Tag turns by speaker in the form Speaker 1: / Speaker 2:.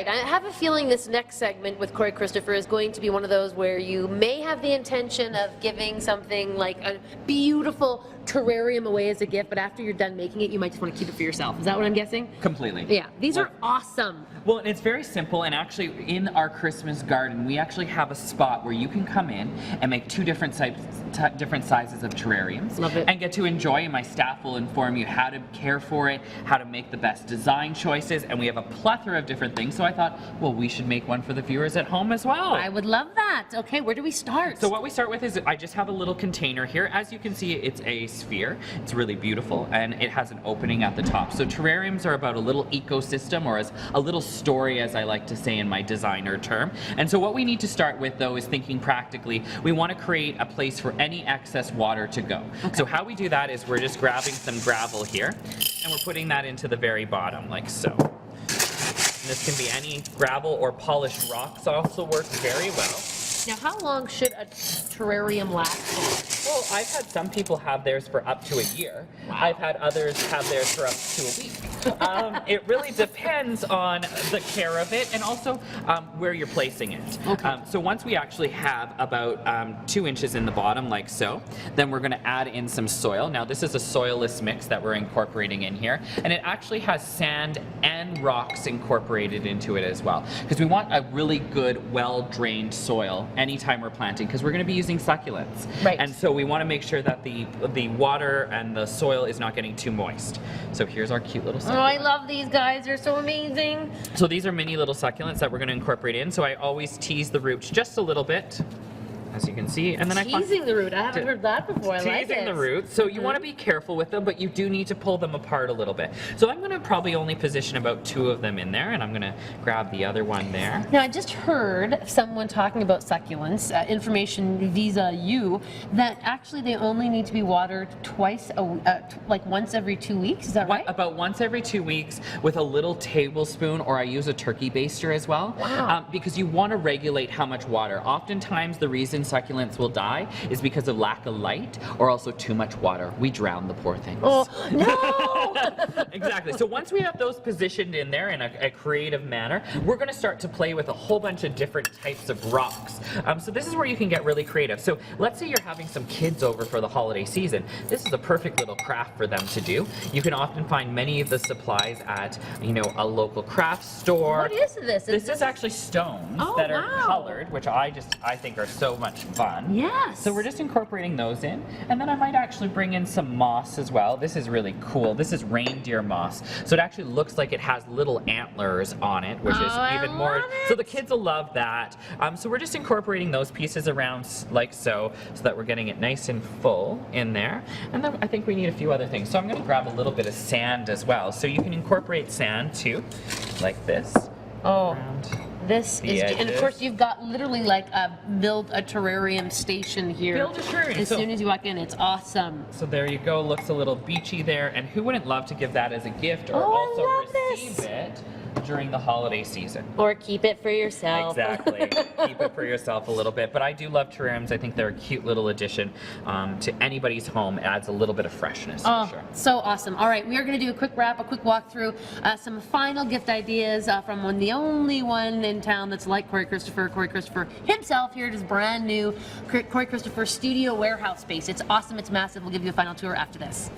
Speaker 1: I have a feeling this next segment with Cory Christopher is going to be one of those where you may have the intention of giving something like a beautiful terrarium away as a gift, but after you're done making it, you might just want to keep it for yourself. Is that what I'm guessing?
Speaker 2: Completely.
Speaker 1: Yeah, these are awesome.
Speaker 2: Well, and it's very simple, and actually in our Christmas garden, we actually have a spot where you can come in and make two different sizes of terrariums.
Speaker 1: Love it.
Speaker 2: And get to enjoy, and my staff will inform you how to care for it, how to make the best design choices, and we have a plethora of different things, so I thought, well, we should make one for the viewers at home as well.
Speaker 1: I would love that. Okay, where do we start?
Speaker 2: So what we start with is, I just have a little container here. As you can see, it's a sphere. It's really beautiful, and it has an opening at the top. So terrariums are about a little ecosystem, or as a little story, as I like to say in my designer term. And so what we need to start with, though, is thinking practically. We want to create a place for any excess water to go. Okay. So how we do that is we're just grabbing some gravel here, and we're putting that into the very bottom, like so. And this can be any gravel or polished rocks, also work very well.
Speaker 1: Now, how long should a terrarium last for?
Speaker 2: Well, I've had some people have theirs for up to a year. Wow. I've had others have theirs for up to a week. It really depends on the care of it and also where you're placing it.
Speaker 1: Okay.
Speaker 2: So once we actually have about 2 inches in the bottom, like so, then we're going to add in some soil. Now, this is a soilless mix that we're incorporating in here, and it actually has sand and rocks incorporated into it as well, because we want a really good, well-drained soil anytime we're planting, because we're going to be using succulents.
Speaker 1: Right.
Speaker 2: And so we want to make sure that the water and the soil is not getting too moist. So here's our cute little succulent.
Speaker 1: Oh, I love these guys. They're so amazing.
Speaker 2: So these are mini little succulents that we're going to incorporate in. So I always tease the roots just a little bit, as you can see, and then
Speaker 1: teasing the root. I haven't heard that before. I like it.
Speaker 2: Teasing the roots. So you want to be careful with them, but you do need to pull them apart a little bit. So I'm going to probably only position about 2 of them in there, and I'm going to grab the other one there.
Speaker 1: Now, I just heard someone talking about succulents, information vis-a you, that actually they only need to be watered twice, like once every 2 weeks. Is that right?
Speaker 2: About once every 2 weeks with a little tablespoon, or I use a turkey baster as well.
Speaker 1: Wow.
Speaker 2: Because you want to regulate how much water. Oftentimes the reason succulents will die is because of lack of light or also too much water. We drown the poor things.
Speaker 1: Oh, no!
Speaker 2: Exactly. So once we have those positioned in there in a creative manner, we're going to start to play with a whole bunch of different types of rocks. So this is where you can get really creative. So let's say you're having some kids over for the holiday season. This is a perfect little craft for them to do. You can often find many of the supplies at, you know, a local craft store.
Speaker 1: What is this?
Speaker 2: This is actually stones that are colored, which I think are so much fun.
Speaker 1: Yes.
Speaker 2: So we're just incorporating those in, and then I might actually bring in some moss as well. This is really cool. This is reindeer moss. So it actually looks like it has little antlers on it, which is even more. So the kids will love that. So we're just incorporating those pieces around like so that we're getting it nice and full in there. And then I think we need a few other things. So I'm going to grab a little bit of sand as well. So you can incorporate sand too, like this.
Speaker 1: Oh. This is,
Speaker 2: edges.
Speaker 1: and of course you've got literally like build a terrarium station here.
Speaker 2: Build a terrarium.
Speaker 1: As soon as you walk in, it's awesome.
Speaker 2: So there you go, looks a little beachy there, and who wouldn't love to give that as a gift or also receive it during the holiday season?
Speaker 1: Or keep it for yourself.
Speaker 2: Exactly, keep it for yourself a little bit. But I do love terrariums. I think they're a cute little addition to anybody's home. It adds a little bit of freshness for sure.
Speaker 1: So awesome. All right, we are going to do a quick wrap, a quick walkthrough, some final gift ideas from the only one in town that's like Cory Christopher himself here at his brand new Cory Christopher Studio Warehouse space. It's awesome, it's massive. We'll give you a final tour after this.